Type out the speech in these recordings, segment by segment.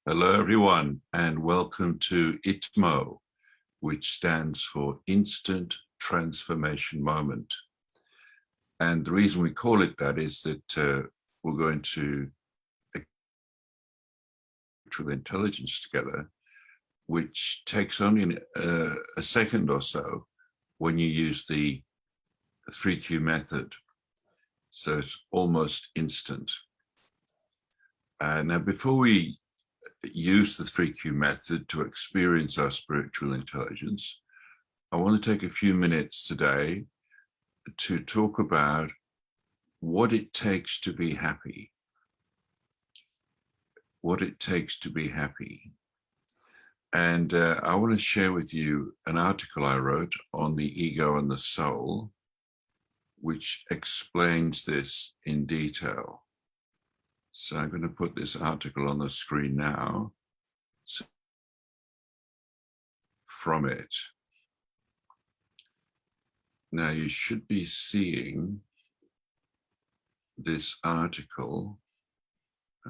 Hello, everyone, and welcome to ITMO, which stands for Instant Transformation Moment. And the reason we call it that is that we're going to artificial intelligence together, which takes only a second or so when you use the 3Q method. So it's almost instant. Now, before we use the 3Q method to experience our spiritual intelligence, I want to take a few minutes today to talk about what it takes to be happy. What it takes to be happy. And I want to share with you an article I wrote on the ego and the soul, which explains this in detail. So I'm going to put this article on the screen now. So from it. Now you should be seeing this article.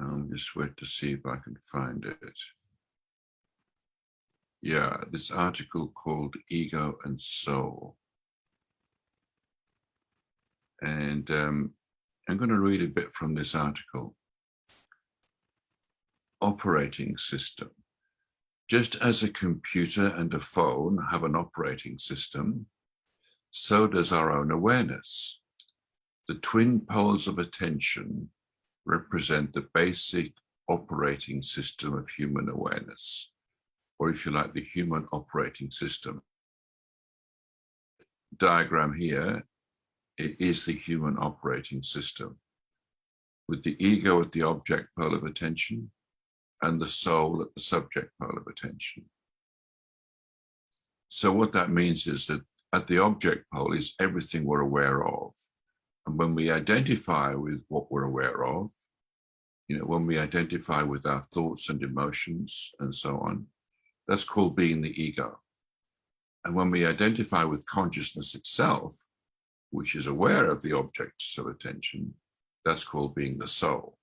I'll just wait to see if I can find it. Yeah, this article called Ego and Soul. And I'm going to read a bit from this article. Operating system. Just as a computer and a phone have an operating system, so does our own awareness. The twin poles of attention represent the basic operating system of human awareness, or if you like, the human operating system. Diagram here is the human operating system, with the ego at the object pole of attention and the soul at the subject pole of attention. So what that means is that at the object pole is everything we're aware of. And when we identify with what we're aware of, when we identify with our thoughts and emotions and so on, that's called being the ego. And when we identify with consciousness itself, which is aware of the objects of attention, that's called being the soul.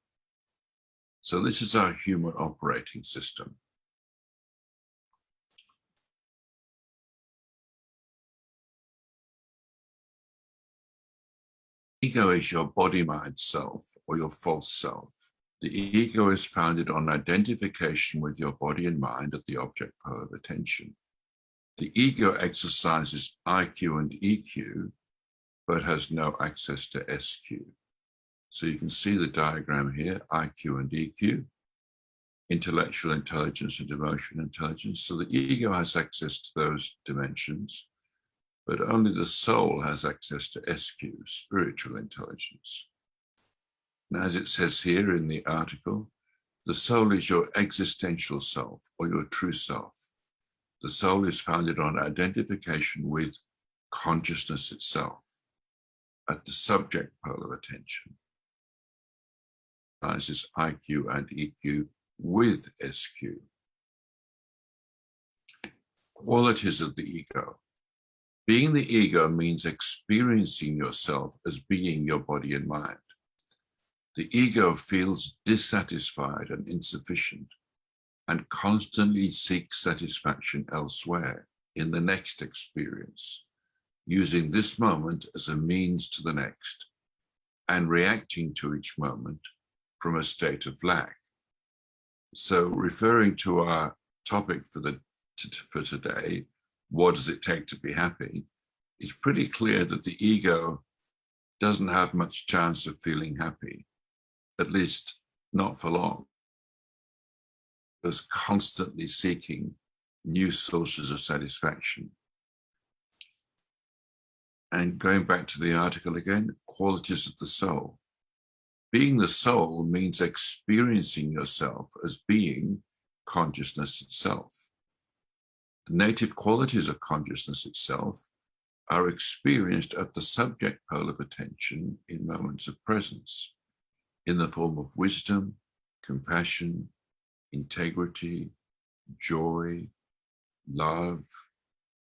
So this is our human operating system. Ego is your body-mind self or your false self. The ego is founded on identification with your body and mind at the object pole of attention. The ego exercises IQ and EQ, but has no access to SQ. So you can see the diagram here, IQ and EQ, intellectual intelligence and emotional intelligence. So the ego has access to those dimensions, but only the soul has access to SQ, spiritual intelligence. And as it says here in the article, the soul is your existential self or your true self. The soul is founded on identification with consciousness itself at the subject pole of attention. This is IQ and EQ with SQ. Qualities of the ego. Being the ego means experiencing yourself as being your body and mind. The ego feels dissatisfied and insufficient and constantly seeks satisfaction elsewhere in the next experience, using this moment as a means to the next and reacting to each moment from a state of lack. So referring to our topic for today, what does it take to be happy? It's pretty clear that the ego doesn't have much chance of feeling happy, at least not for long. It's constantly seeking new sources of satisfaction. And going back to the article again, qualities of the soul. Being the soul means experiencing yourself as being consciousness itself. The native qualities of consciousness itself are experienced at the subject pole of attention in moments of presence, in the form of wisdom, compassion, integrity, joy, love,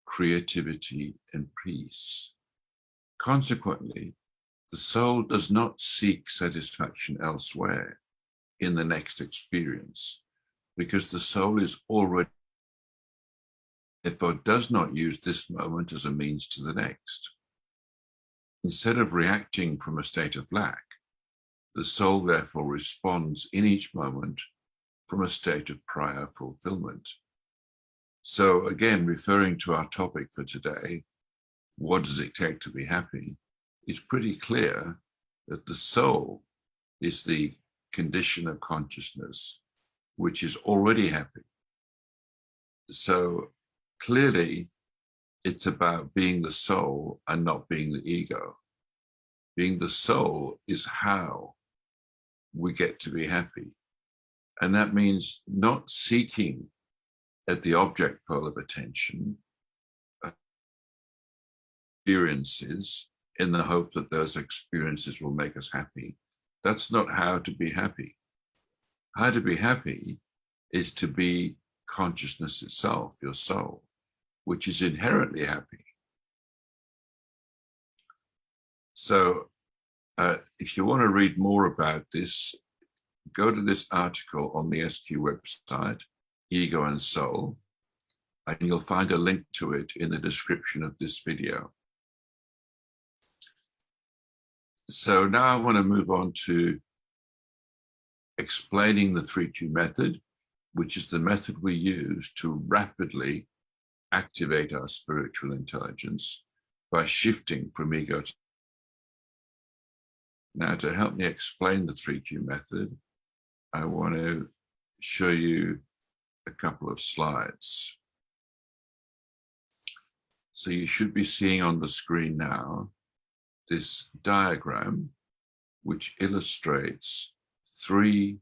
creativity, and peace. Consequently, the soul does not seek satisfaction elsewhere in the next experience, because the soul is already, therefore does not use this moment as a means to the next. Instead of reacting from a state of lack, the soul therefore responds in each moment from a state of prior fulfillment. So again, referring to our topic for today, what does it take to be happy? It's pretty clear that the soul is the condition of consciousness which is already happy. So clearly, it's about being the soul and not being the ego. Being the soul is how we get to be happy. And that means not seeking at the object pole of attention experiences in the hope that those experiences will make us happy. That's not how to be happy. How to be happy is to be consciousness itself, your soul, which is inherently happy. So if you want to read more about this, go to this article on the SQ website, Ego and Soul, and you'll find a link to it in the description of this video. So now I want to move on to explaining the 3Q method, which is the method we use to rapidly activate our spiritual intelligence by shifting from ego to... Now, to help me explain the 3Q method, I want to show you a couple of slides. So you should be seeing on the screen now this diagram, which illustrates 3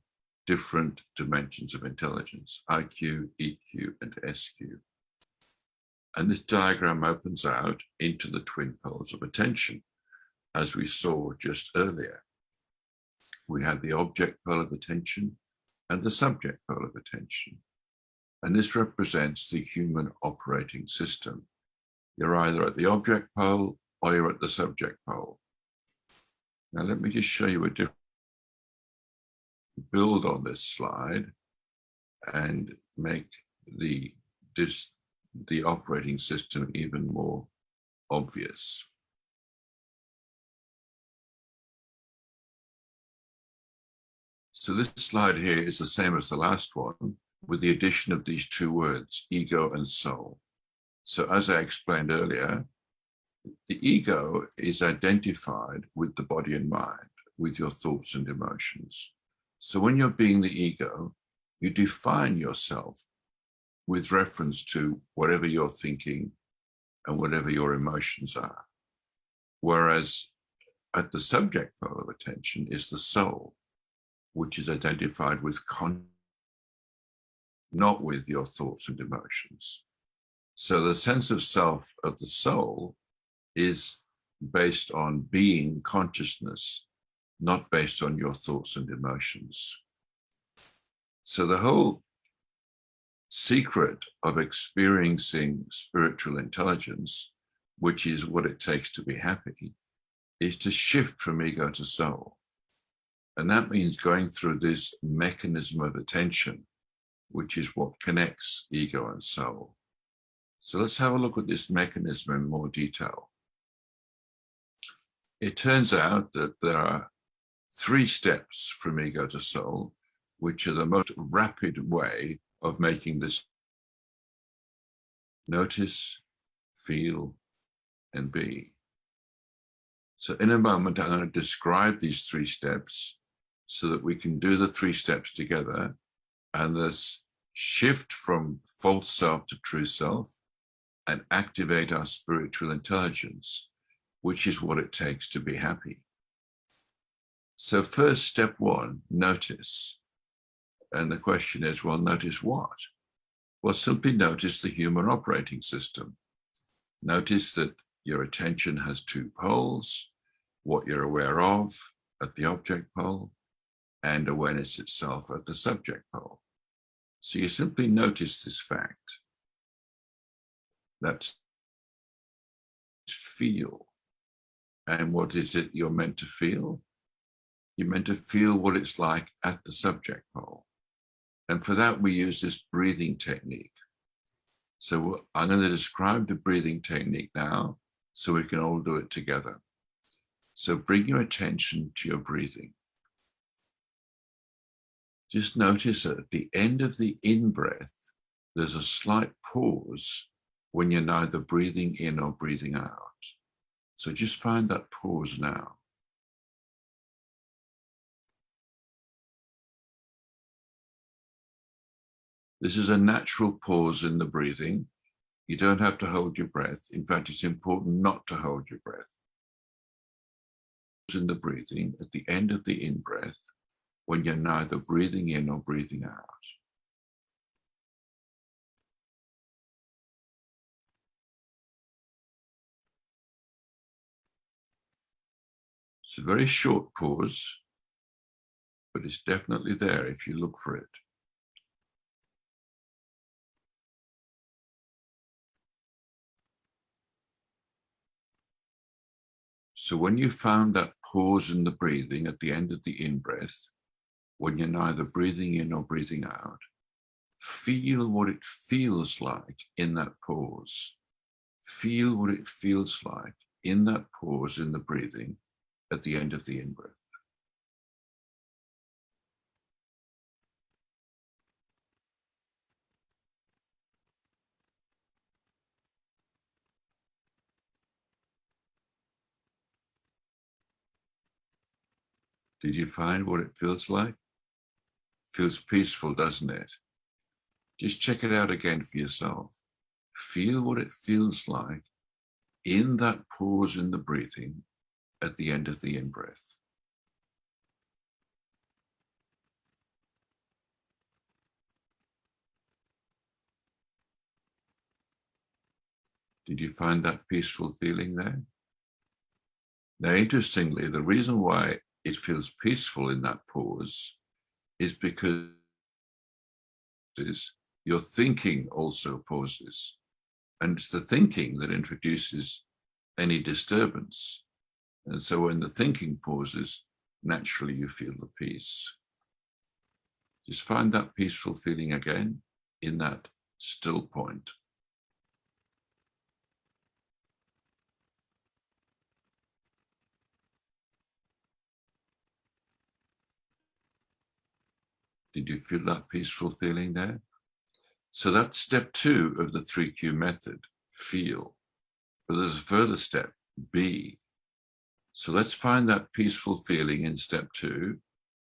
different dimensions of intelligence: IQ, EQ, and SQ. And this diagram opens out into the twin poles of attention, as we saw just earlier. We have the object pole of attention and the subject pole of attention. And this represents the human operating system. You're either at the object pole or you're at the subject pole. Now, let me just show you a different build on this slide and make the operating system even more obvious. So this slide here is the same as the last one, with the addition of these 2 words, ego and soul. So as I explained earlier, the ego is identified with the body and mind, with your thoughts and emotions. So when you're being the ego, you define yourself with reference to whatever you're thinking and whatever your emotions are. Whereas at the subject pole of attention is the soul, which is identified with not with your thoughts and emotions. So the sense of self of the soul is based on being consciousness, not based on your thoughts and emotions. So the whole secret of experiencing spiritual intelligence, which is what it takes to be happy, is to shift from ego to soul. And that means going through this mechanism of attention, which is what connects ego and soul. So let's have a look at this mechanism in more detail. It turns out that there are 3 steps from ego to soul, which are the most rapid way of making this: notice, feel, and be. So in a moment, I'm going to describe these 3 steps so that we can do the 3 steps together, and this shift from false self to true self and activate our spiritual intelligence, which is what it takes to be happy. So first, step 1, notice. And the question is, well, notice what? Well, simply notice the human operating system. Notice that your attention has 2 poles, what you're aware of at the object pole, and awareness itself at the subject pole. So you simply notice this fact. That's feel. And what is it you're meant to feel? You're meant to feel what it's like at the subject pole. And for that, we use this breathing technique. So I'm going to describe the breathing technique now so we can all do it together. So bring your attention to your breathing. Just notice that at the end of the in-breath, there's a slight pause when you're neither breathing in or breathing out. So just find that pause now. This is a natural pause in the breathing. You don't have to hold your breath. In fact, it's important not to hold your breath. In the breathing at the end of the in-breath when you're neither breathing in or breathing out. It's a very short pause, but it's definitely there if you look for it. So when you found that pause in the breathing at the end of the in-breath, when you're neither breathing in or breathing out, feel what it feels like in that pause. Feel what it feels like in that pause in the breathing at the end of the in-breath. Did you find what it feels like? Feels peaceful, doesn't it? Just check it out again for yourself. Feel what it feels like in that pause in the breathing at the end of the in-breath. Did you find that peaceful feeling there? Now, interestingly, the reason why it feels peaceful in that pause is because your thinking also pauses. And it's the thinking that introduces any disturbance. And so when the thinking pauses, naturally you feel the peace. Just find that peaceful feeling again in that still point. Did you feel that peaceful feeling there? So that's step 2 of the 3Q method, feel. But there's a further step, be. So let's find that peaceful feeling in step 2,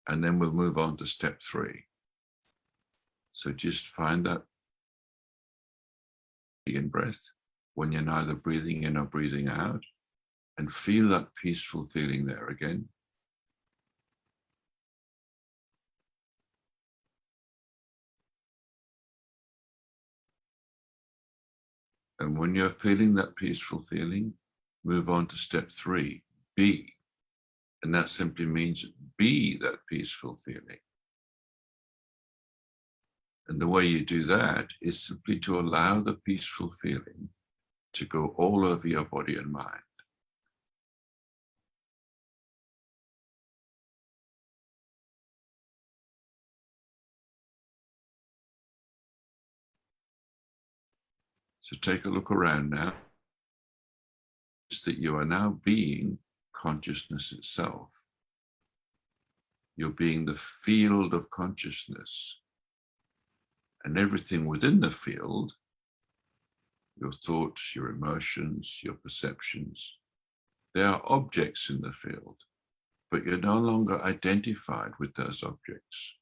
and then we'll move on to step 3. So just find that in breath when you're neither breathing in or breathing out, and feel that peaceful feeling there again. And when you're feeling that peaceful feeling, move on to step 3, be. And that simply means be that peaceful feeling. And the way you do that is simply to allow the peaceful feeling to go all over your body and mind. So take a look around now. It's that you are now being consciousness itself. You're being the field of consciousness. And everything within the field, your thoughts, your emotions, your perceptions, they are objects in the field, but you're no longer identified with those objects.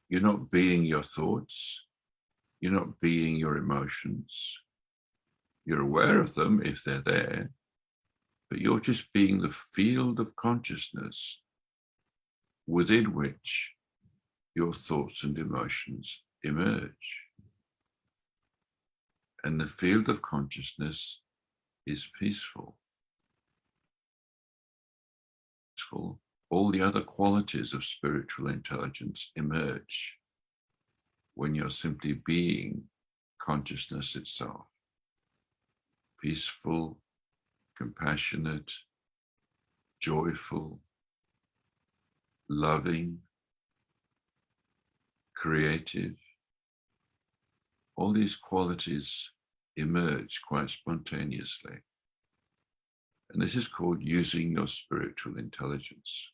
You're not being your thoughts. You're not being your emotions. You're aware of them if they're there, but you're just being the field of consciousness within which your thoughts and emotions emerge. And the field of consciousness is peaceful. All the other qualities of spiritual intelligence emerge when you're simply being consciousness itself. Peaceful, compassionate, joyful, loving, creative. All these qualities emerge quite spontaneously. And this is called using your spiritual intelligence.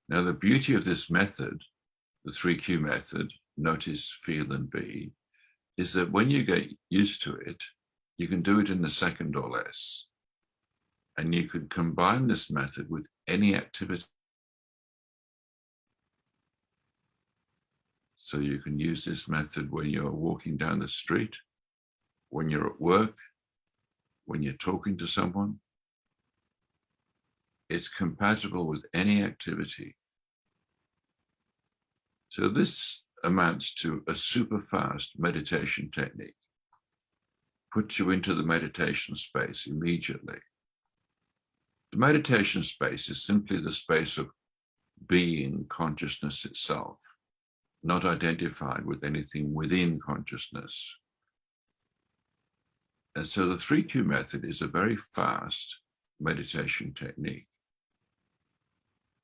Now, the beauty of this method, the 3Q method, notice, feel, and be, is that when you get used to it, you can do it in a second or less. And you can combine this method with any activity. So you can use this method when you're walking down the street, when you're at work, when you're talking to someone. It's compatible with any activity. So this amounts to a super fast meditation technique. Puts you into the meditation space immediately. The meditation space is simply the space of being consciousness itself, not identified with anything within consciousness. And so the 3Q method is a very fast meditation technique.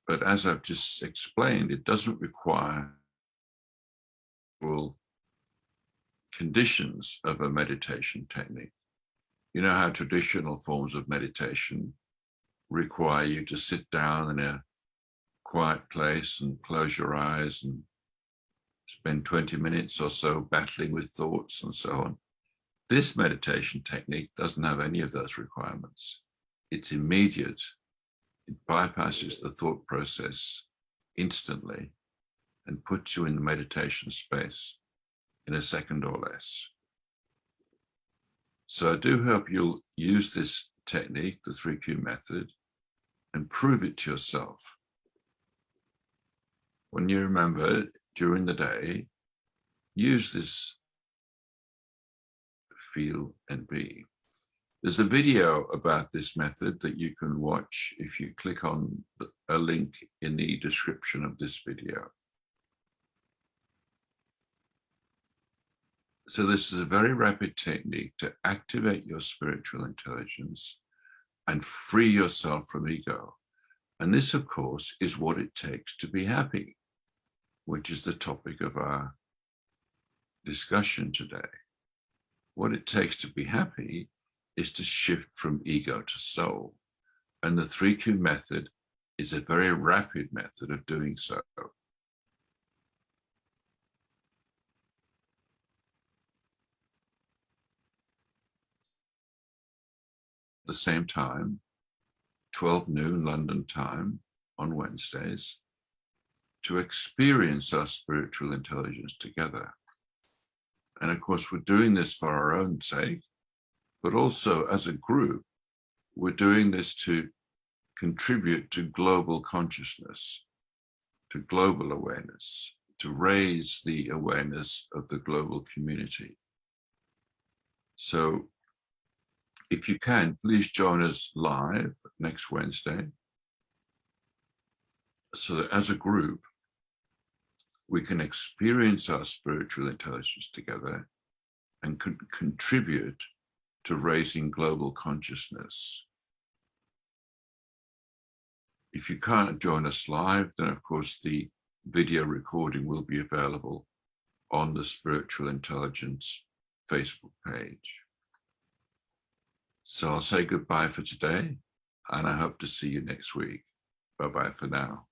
But as I've just explained, it doesn't require conditions of a meditation technique. You know how traditional forms of meditation require you to sit down in a quiet place and close your eyes and spend 20 minutes or so battling with thoughts and so on. This meditation technique doesn't have any of those requirements. It's immediate. It bypasses the thought process instantly and puts you in the meditation space in a second or less. So I do hope you'll use this technique, the 3Q method, and prove it to yourself. When you remember during the day, use this feel and be. There's a video about this method that you can watch if you click on a link in the description of this video. So this is a very rapid technique to activate your spiritual intelligence and free yourself from ego. And this, of course, is what it takes to be happy, which is the topic of our discussion today. What it takes to be happy is to shift from ego to soul. And the 3Q method is a very rapid method of doing so. At the same time, 12 noon London time on Wednesdays, to experience our spiritual intelligence together. And of course, we're doing this for our own sake, but also as a group, we're doing this to contribute to global consciousness, to global awareness, to raise the awareness of the global community. So if you can, please join us live next Wednesday, so that as a group, we can experience our spiritual intelligence together and contribute to raising global consciousness. If you can't join us live, then of course the video recording will be available on the Spiritual Intelligence Facebook page. So I'll say goodbye for today, and I hope to see you next week. Bye-bye for now.